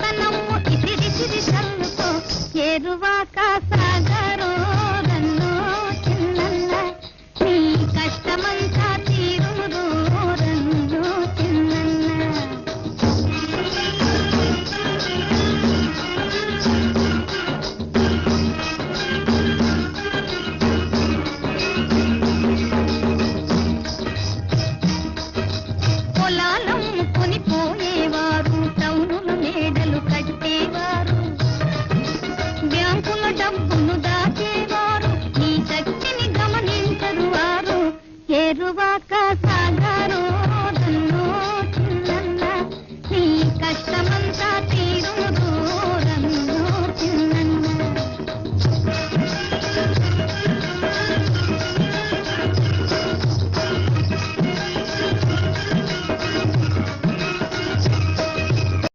పెత్తనము ఇసిరిసిరి చల్లుకో ఏరువాక సాగరో రన్నో చిన్నన్న నీ కష్టమంతా తీరును రన్నో చిన్నన్న పొలాలమ్ముకొని పోయేవారు టౌనులు మేడలు కట్టేవారు బ్యాంకుల డబ్బును దాచేవారు నీ శక్తిని గమనించరు వారు ఏరువాక సాగరో రన్నో చిన్నన్న నీ కష్టం